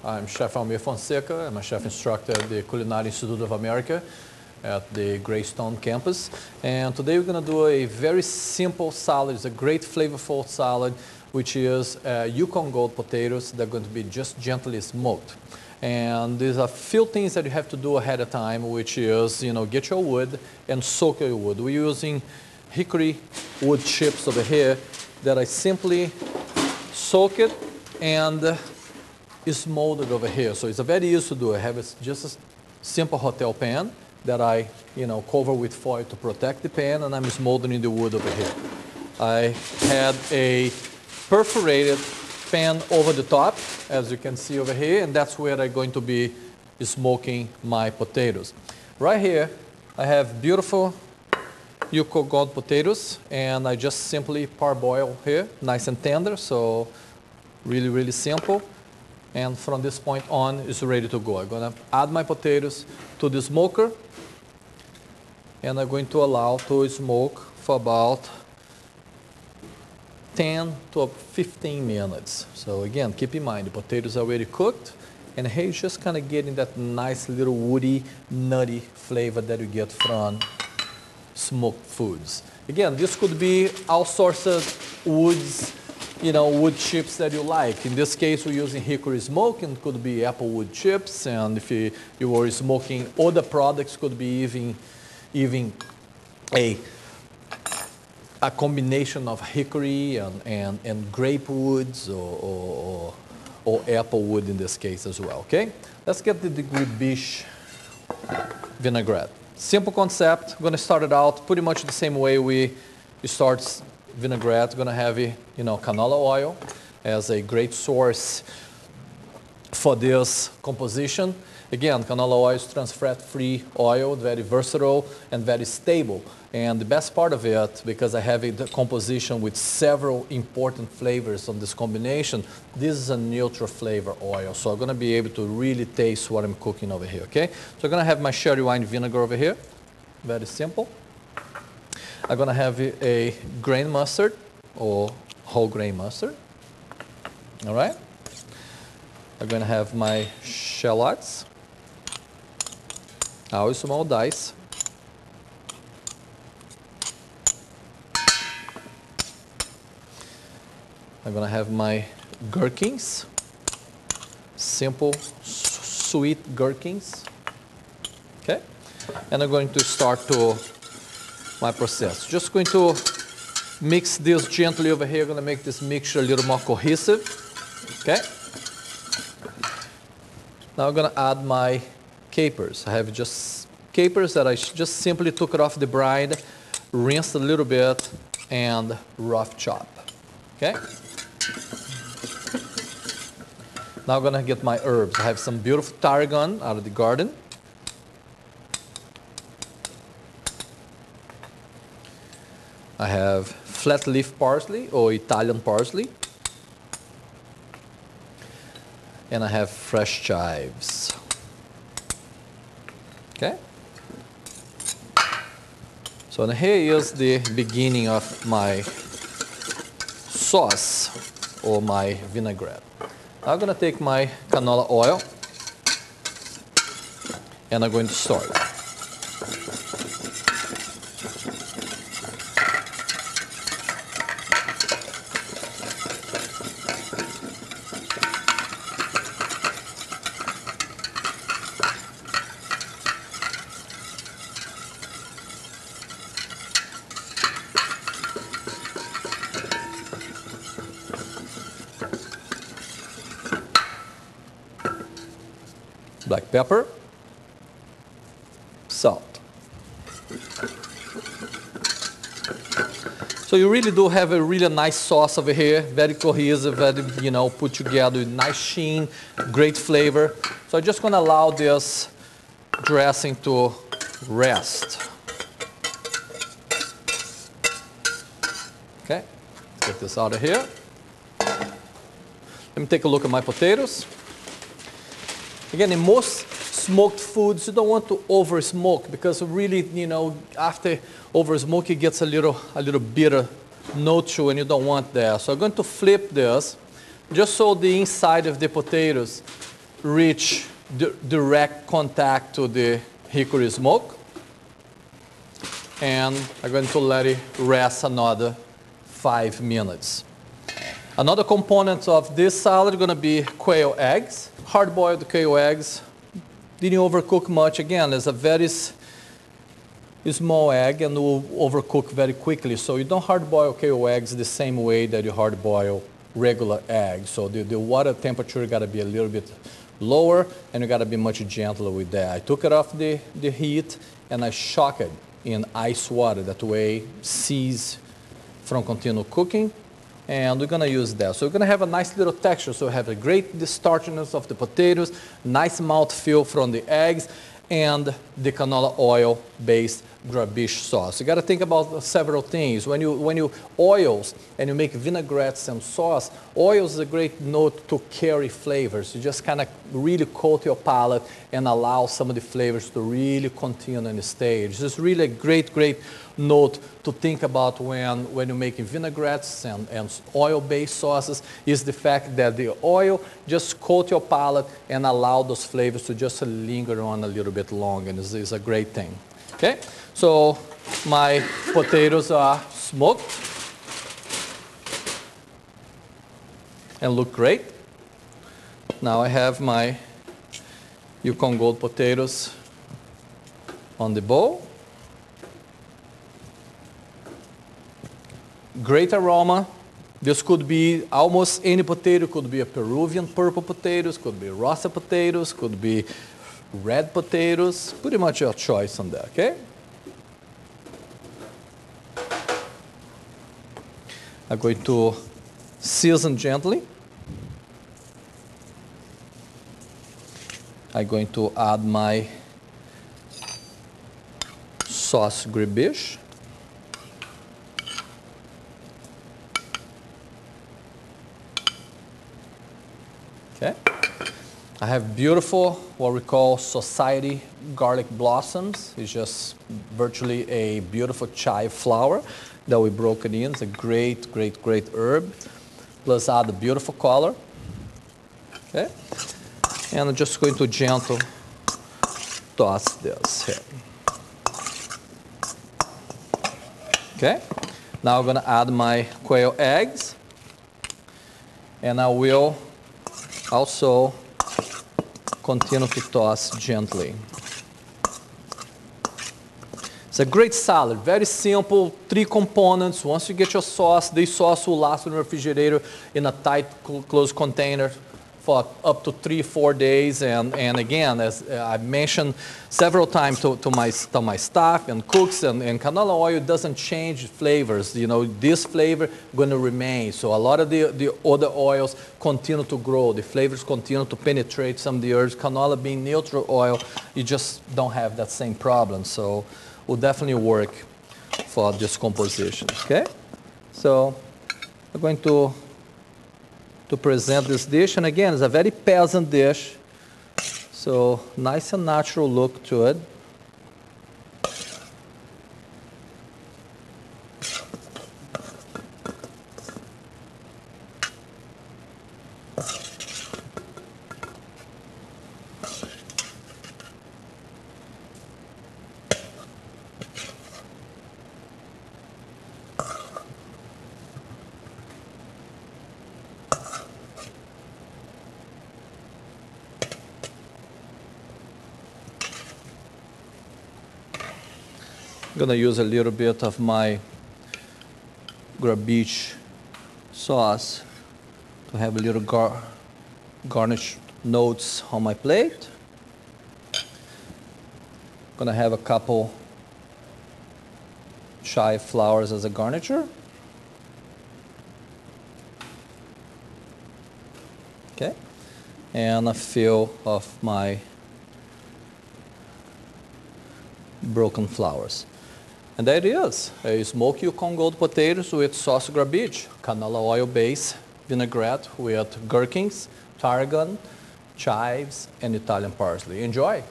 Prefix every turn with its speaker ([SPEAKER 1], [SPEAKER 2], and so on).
[SPEAKER 1] I'm Chef Almir Fonseca. I'm a chef instructor at the Culinary Institute of America at the Greystone campus. And today we're going to do a very simple salad. It's a great flavorful salad, which is Yukon gold potatoes. They're going to be just gently smoked. And there's a few things that you have to do ahead of time, which is, get your wood and soak your wood. We're using hickory wood chips over here that I simply soak it and it's molded over here. So it's a very easy to do. I have just a simple hotel pan that I cover with foil to protect the pan, and I'm smoldering the wood over here. I had a perforated pan over the top, as you can see over here, and that's where I'm going to be smoking my potatoes. Right here, I have beautiful Yukon gold potatoes, and I just simply parboil here, nice and tender, so really, really simple. And from this point on, it's ready to go. I'm going to add my potatoes to the smoker, and I'm going to allow to smoke for about 10 to 15 minutes. So again, keep in mind, the potatoes are already cooked, and here you're just kind of getting that nice little woody, nutty flavor that you get from smoked foods. Again, this could be all sorts of woods, wood chips that you like. In this case, we're using hickory smoke, and it could be apple wood chips, and if you were smoking other products, could be even a combination of hickory and grape woods or apple wood in this case as well, okay? Let's get the Gribiche vinaigrette. Simple concept. I'm going to start it out pretty much the same way we start vinaigrette. Going to have canola oil as a great source for this composition. Again, canola oil is trans fat-free oil, very versatile and very stable. And the best part of it, because I have a composition with several important flavors on this combination, this is a neutral flavor oil. So I'm going to be able to really taste what I'm cooking over here, okay? So I'm going to have my sherry wine vinegar over here. Very simple. I'm going to have a grain mustard or whole grain mustard. All right? I'm going to have my shallots, all small dice. I'm going to have my gherkins, simple, sweet gherkins. Okay? And I'm going to start to my process. Just going to mix this gently over here. I'm going to make this mixture a little more cohesive. Okay? Now I'm going to add my capers. I have just capers that I just simply took it off the brine, rinsed a little bit, and rough chop. Okay? Now I'm going to get my herbs. I have some beautiful tarragon out of the garden. I have flat leaf parsley or Italian parsley. And I have fresh chives. Okay? So here is the beginning of my sauce or my vinaigrette. I'm going to take my canola oil and I'm going to stir it. Black pepper, salt. So you really do have a really nice sauce over here, very cohesive, very, put together, nice sheen, great flavor. So I'm just going to allow this dressing to rest. Okay, get this out of here. Let me take a look at my potatoes. Again, in most smoked foods, you don't want to over smoke because really, after over smoke, it gets a little bitter note to, and you don't want that. So I'm going to flip this just so the inside of the potatoes reach direct contact to the hickory smoke. And I'm going to let it rest another 5 minutes. Another component of this salad is going to be quail eggs. Hard-boiled quail eggs. Didn't overcook much. Again, it's a very small egg and will overcook very quickly. So you don't hard-boil quail eggs the same way that you hard-boil regular eggs. So the water temperature got to be a little bit lower, and you got to be much gentler with that. I took it off the heat and I shocked it in ice water. That way cease from continual cooking. And we're going to use that. So we're going to have a nice little texture. So we have a great starchiness of the potatoes, nice mouthfeel from the eggs, and the canola oil-based Gribiche sauce. You got to think about several things. When you oils and you make vinaigrettes and sauce, oils is a great note to carry flavors. You just kind of really coat your palate and allow some of the flavors to really continue on the stage. This is really a great note to think about when you're making vinaigrettes and oil-based sauces, is the fact that the oil just coat your palate and allow those flavors to just linger on a little bit longer, and this is a great thing. Okay, so my potatoes are smoked and look great. Now I have my Yukon Gold potatoes on the bowl. Great aroma. This could be almost any potato. Could be a Peruvian purple potatoes, could be rosa potatoes, could be red potatoes. Pretty much your choice on that, okay? I'm going to season gently. I'm going to add my sauce Gribiche. Okay. I have beautiful, what we call society garlic blossoms. It's just virtually a beautiful chive flower that we broke it in. It's a great herb. Plus add a beautiful color. Okay. And I'm just going to gently toss this here. Okay. Now I'm going to add my quail eggs. And I will also continue to toss gently. It's a great salad, very simple, 3 components. Once you get your sauce, this sauce will last in the refrigerator in a tight, closed container for up to 3-4 days. And again, as I mentioned several times to my staff and cooks, and canola oil doesn't change flavors. You know, this flavor going to remain. So a lot of the other oils continue to grow. The flavors continue to penetrate some of the herbs. Canola being neutral oil, you just don't have that same problem. So will definitely work for this composition, okay? So I'm going to present this dish, and again, it's a very peasant dish, so nice and natural look to it. I'm going to use a little bit of my Gribiche sauce to have a little garnish notes on my plate. I'm going to have a couple chive flowers as a garniture. Okay, and a few of my broken flowers. And there it is, a smoked Yukon Gold potatoes with sauce Gribiche, canola oil-based vinaigrette with gherkins, tarragon, chives, and Italian parsley. Enjoy!